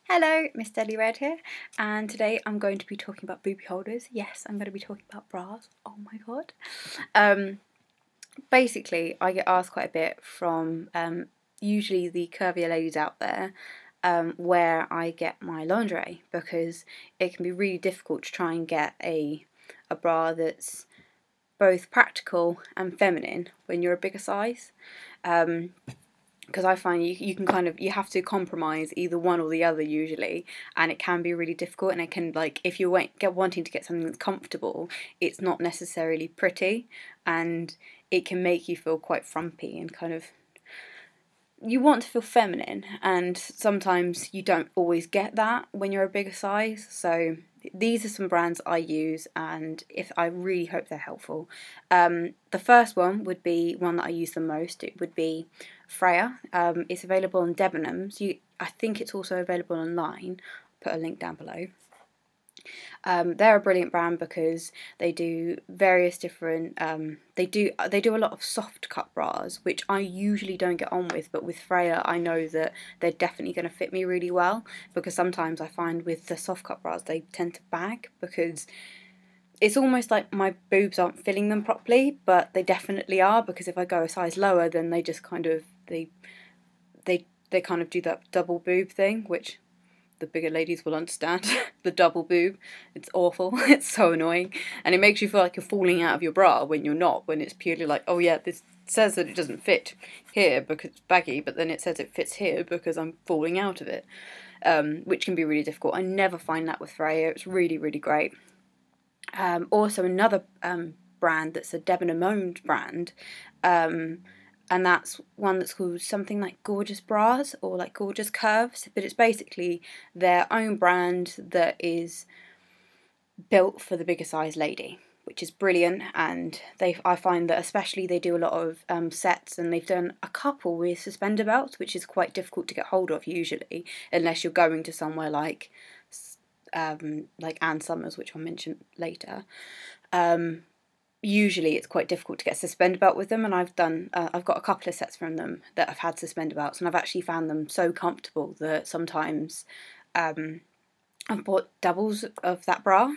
Hello, MissDeadlyRed here, and today I'm going to be talking about boobie holders. Yes, I'm going to be talking about bras. Oh my god. Basically, I get asked quite a bit from usually the curvier ladies out there where I get my lingerie, because it can be really difficult to try and get a bra that's both practical and feminine when you're a bigger size. Because I find you can kind of, you have to compromise either one or the other usually, and it can be really difficult, and it can, like, if you're wanting to get something that's comfortable, it's not necessarily pretty, and it can make you feel quite frumpy and kind of, you want to feel feminine, and sometimes you don't always get that when you're a bigger size. So these are some brands I use, and if I really hope they're helpful. The first one would be one that I use the most. It would be Freya. It's available on Debenhams. I think it's also available online. I'll put a link down below. They're a brilliant brand because they do various different, they do a lot of soft cut bras, which I usually don't get on with, but with Freya I know that they're definitely going to fit me really well, because sometimes I find with the soft cut bras they tend to bag, because it's almost like my boobs aren't filling them properly, but they definitely are, because if I go a size lower then they just kind of, they kind of do that double boob thing, which the bigger ladies will understand. The double boob, it's awful. It's so annoying, and it makes you feel like you're falling out of your bra when you're not, when it's purely like, oh yeah, this says that it doesn't fit here because it's baggy, but then it says it fits here because I'm falling out of it, which can be really difficult. I never find that with Freya. It's really, really great. Also another brand that's a Debenhams owned brand, and that's one that's called something like Gorgeous Bras or like Gorgeous Curves, but it's basically their own brand that is built for the bigger size lady, which is brilliant. And I find that especially they do a lot of sets, and they've done a couple with suspender belts, which is quite difficult to get hold of usually, unless you're going to somewhere like Ann Summers, which I'll mention later. Usually it's quite difficult to get a suspender belt with them, and I've got a couple of sets from them that have had suspender belts, and I've actually found them so comfortable that sometimes I've bought doubles of that bra.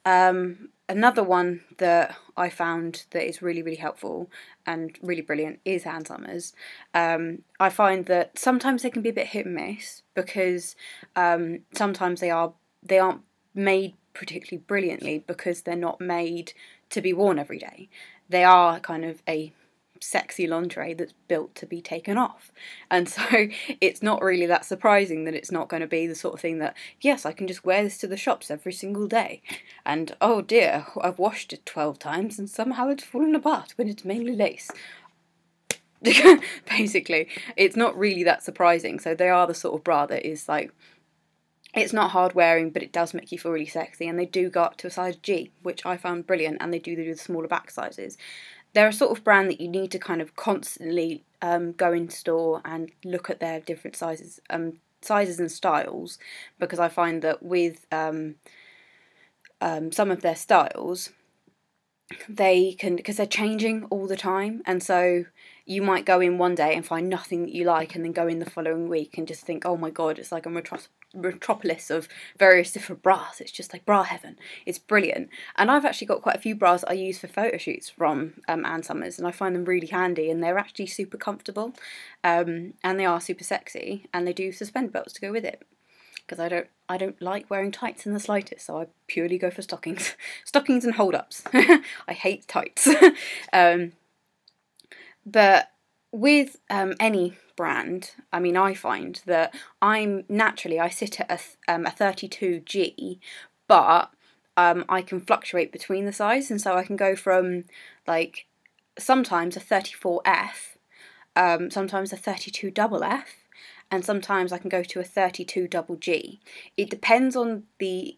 Another one that I found that is really, really helpful and really brilliant is Ann Summers. I find that sometimes they can be a bit hit and miss, because sometimes they aren't made particularly brilliantly, because they're not made to be worn every day. They are kind of a sexy lingerie that's built to be taken off, and so it's not really that surprising that it's not going to be the sort of thing that, yes, I can just wear this to the shops every single day, and oh dear, I've washed it 12 times and somehow it's fallen apart when it's mainly lace. Basically, it's not really that surprising. So they are the sort of bra that is like, it's not hard wearing, but it does make you feel really sexy, and they do go up to a size G, which I found brilliant, and they do the smaller back sizes. They're a sort of brand that you need to kind of constantly go into store and look at their different sizes and styles, because I find that with some of their styles, they can, because they're changing all the time, and so you might go in one day and find nothing that you like, and then go in the following week and just think, oh my god, it's like a metropolis of various different bras. It's just like bra heaven. It's brilliant. And I've actually got quite a few bras I use for photo shoots from Ann Summers, and I find them really handy, and they're actually super comfortable, and they are super sexy, and they do suspend belts to go with it, because I don't like wearing tights in the slightest, so I purely go for stockings. Stockings and hold-ups. I hate tights. But with any brand, I mean, I find that I sit at a 32G, but I can fluctuate between the size, and so I can go from like sometimes a 34F, sometimes a 32FF, and sometimes I can go to a 32GG. It depends on the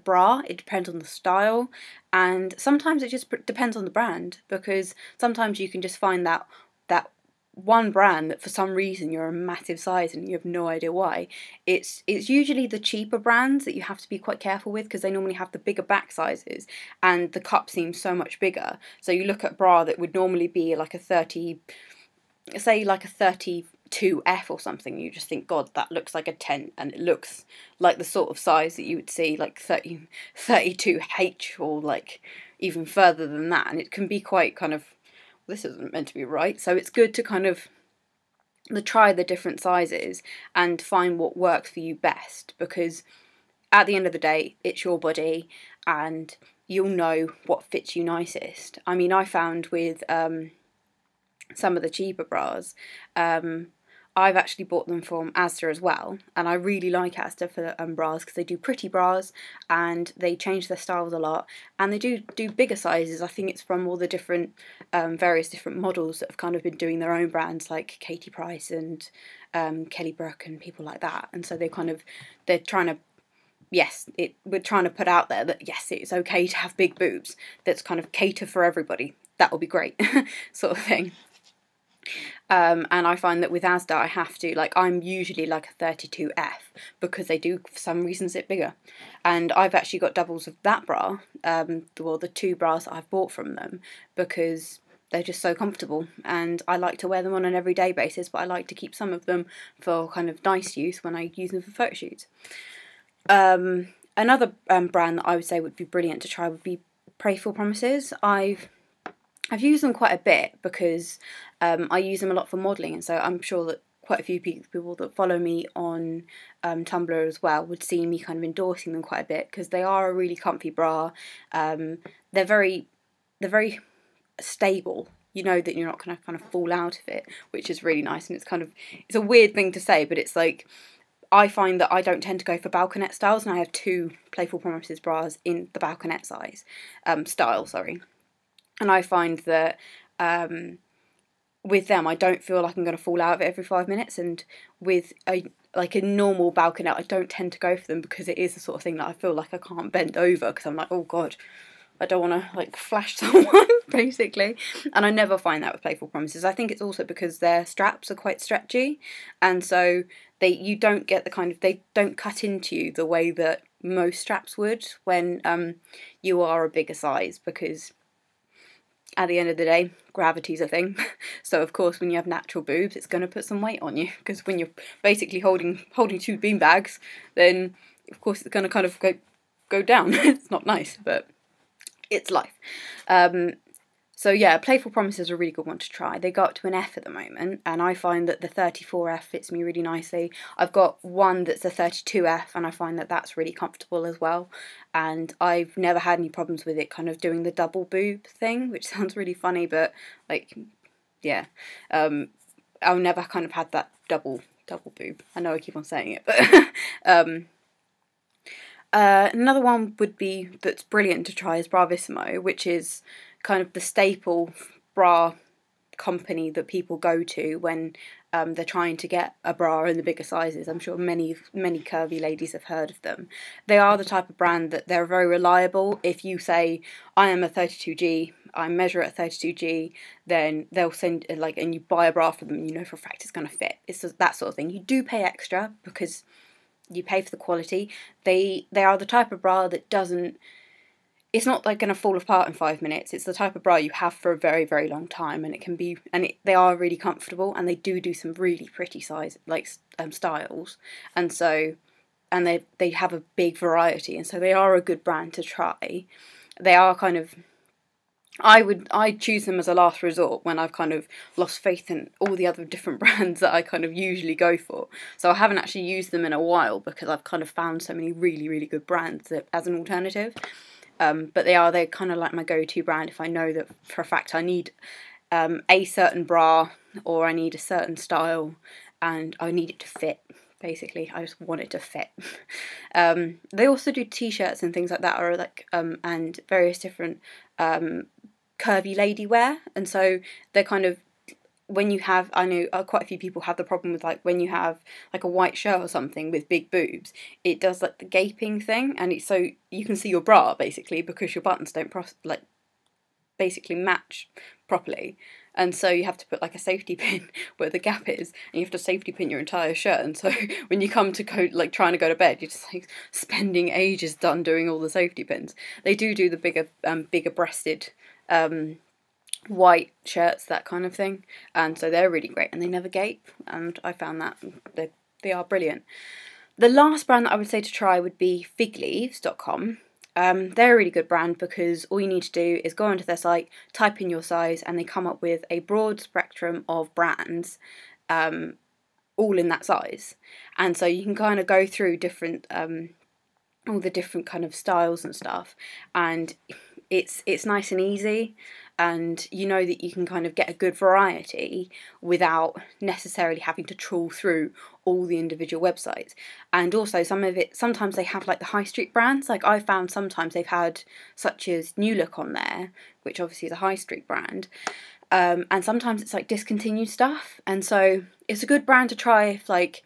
bra, it depends on the style, and sometimes it just depends on the brand, because sometimes you can just find that one brand that for some reason you're a massive size and you have no idea why. It's usually the cheaper brands that you have to be quite careful with, because they normally have the bigger back sizes and the cup seems so much bigger. So you look at a bra that would normally be like a 30, say like a 32 32F or something, you just think, God, that looks like a tent, and it looks like the sort of size that you would see like 32H or like even further than that, and it can be quite kind of, this isn't meant to be right. So it's good to kind of try the different sizes and find what works for you best, because at the end of the day, it's your body and you'll know what fits you nicest. I mean, I found with some of the cheaper bras, I've actually bought them from Asda as well, and I really like Asda for bras because they do pretty bras and they change their styles a lot, and they do bigger sizes. I think it's from all the different various different models that have kind of been doing their own brands, like Katie Price and Kelly Brook and people like that, and so they're trying to, we're trying to put out there that yes, it's okay to have big boobs, that's kind of cater for everybody, that will be great sort of thing. And I find that with Asda I have to, like, I'm usually like a 32F because they do for some reason sit bigger, and I've actually got doubles of that bra, well, the 2 bras that I've bought from them, because they're just so comfortable and I like to wear them on an everyday basis, but I like to keep some of them for kind of nice use when I use them for photo shoots. Another brand that I would say would be brilliant to try would be Playful Promises. I've used them quite a bit because I use them a lot for modelling, and so I'm sure that quite a few people that follow me on Tumblr as well would see me kind of endorsing them quite a bit, because they are a really comfy bra. They're very stable. You know that you're not going to kind of fall out of it, which is really nice, and it's a weird thing to say, but it's like, I find that I don't tend to go for balconette styles, and I have 2 Playful Promises bras in the balconette style, sorry. And I find that with them, I don't feel like I'm going to fall out of it every 5 minutes. And with a normal balconette, I don't tend to go for them because it is the sort of thing that I feel like I can't bend over, because I'm like, oh God, I don't want to like flash someone basically. And I never find that with Playful Promises. I think it's also because their straps are quite stretchy, and so you don't get the kind of, they don't cut into you the way that most straps would when you are a bigger size, because at the end of the day, gravity's a thing. So of course, when you have natural boobs, it's going to put some weight on you, because when you're basically holding 2 bean bags, then of course it's going to kind of go down. It's not nice, but it's life. So yeah, Playful Promises are a really good one to try. They go up to an F at the moment, and I find that the 34F fits me really nicely. I've got one that's a 32F, and I find that that's really comfortable as well. And I've never had any problems with it kind of doing the double boob thing, which sounds really funny, but like, yeah, I've never kind of had that double boob. I know I keep on saying it, but another one would be, that's brilliant to try, is Bravisimo, which is kind of the staple bra company that people go to when they're trying to get a bra in the bigger sizes. I'm sure many curvy ladies have heard of them. They are the type of brand that they're very reliable. If you say, I am a 32G, I measure at 32G, then they'll send, like, and you buy a bra for them, and you know for a fact it's going to fit. It's that sort of thing. You do pay extra because you pay for the quality. They are the type of bra that doesn't, it's not like going to fall apart in 5 minutes. It's the type of bra you have for a very, very long time, and it can be, they are really comfortable, and they do some really pretty styles, and so, and they have a big variety, and so they are a good brand to try. They are kind of, I choose them as a last resort when I've kind of lost faith in all the other different brands that I kind of usually go for. So I haven't actually used them in a while because I've kind of found so many really, really good brands as an alternative. But they're kind of like my go-to brand if I know that for a fact I need a certain bra, or I need a certain style, and I need it to fit. Basically, I just want it to fit. They also do t-shirts and things like that, or like and various different curvy lady wear, and so they're kind of, when you have, I know quite a few people have the problem with, like, when you have like a white shirt or something with big boobs, it does like the gaping thing, and it's so you can see your bra basically because your buttons don't basically match properly, and so you have to put like a safety pin where the gap is, and you have to safety pin your entire shirt, and so when you come to go, like, trying to go to bed, you're just like spending ages doing all the safety pins. They do the bigger breasted white shirts, that kind of thing, and so they're really great and they never gape, and I found that they are brilliant. The last brand that I would say to try would be Figleaves.com. They're a really good brand because all you need to do is go onto their site, type in your size, and they come up with a broad spectrum of brands, all in that size. And so you can kind of go through different, all the different kind of styles and stuff, and it's nice and easy, and you know that you can kind of get a good variety without necessarily having to trawl through all the individual websites. And also sometimes they have like the high street brands, like I found sometimes they've had such as New Look on there, which obviously is a high street brand, and sometimes it's like discontinued stuff, and so it's a good brand to try if like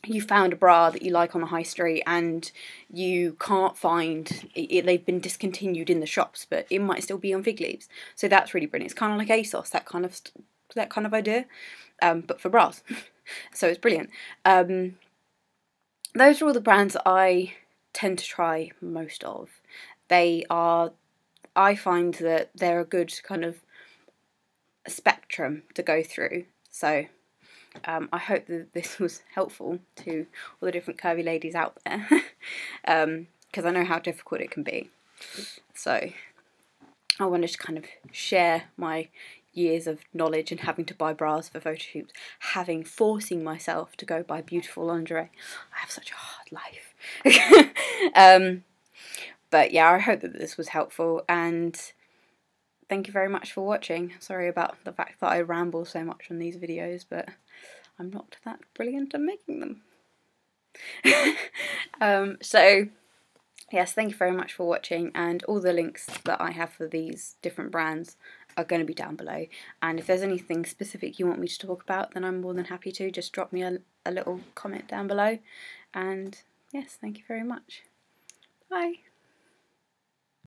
you found a bra that you like on the high street and you can't find it, they've been discontinued in the shops, but it might still be on Figleaves. So that's really brilliant. It's kind of like ASOS, that kind of idea, but for bras. So it's brilliant. Those are all the brands that I tend to try most of. I find that they're a good kind of spectrum to go through. So I hope that this was helpful to all the different curvy ladies out there, because I know how difficult it can be. So I wanted to kind of share my years of knowledge and having to buy bras for photo shoots, forcing myself to go buy beautiful lingerie. I have such a hard life. But yeah, I hope that this was helpful, and thank you very much for watching. Sorry about the fact that I ramble so much on these videos, but I'm not that brilliant at making them. So yes, thank you very much for watching, and all the links that I have for these different brands are going to be down below, and if there's anything specific you want me to talk about, then I'm more than happy to. Just drop me a little comment down below, and yes, thank you very much. Bye.